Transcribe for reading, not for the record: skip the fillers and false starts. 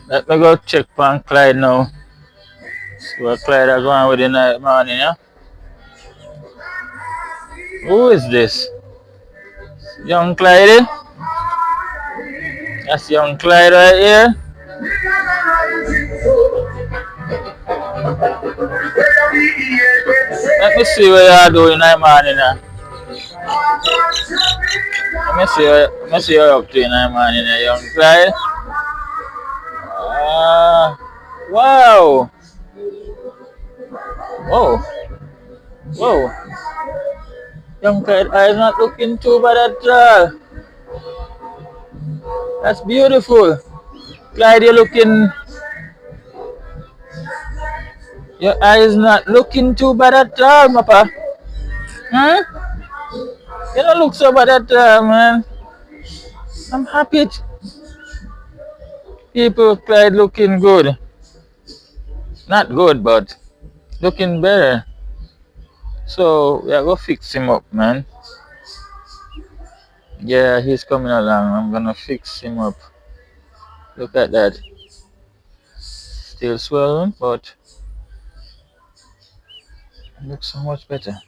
Let me go check on Clyde now. See what Clyde are going with in the morning, yeah? Who is this? Young Clyde? That's young Clyde right here. Let me see what you are doing in the morning, yeah? Let me see what you're up to in the morning, yeah, young Clyde. Ah, wow. Whoa, whoa. Young Clyde eyes not looking too bad at all. That's beautiful. Clyde, you're looking, your eyes not looking too bad at all, Mappa. Hmm? You don't look so bad at all, man. I'm happy. People, Clyde looking good. Not good, but looking better. So, we are going to fix him up, man. Yeah, he's coming along. I'm going to fix him up. Look at that. Still swollen, but looks so much better.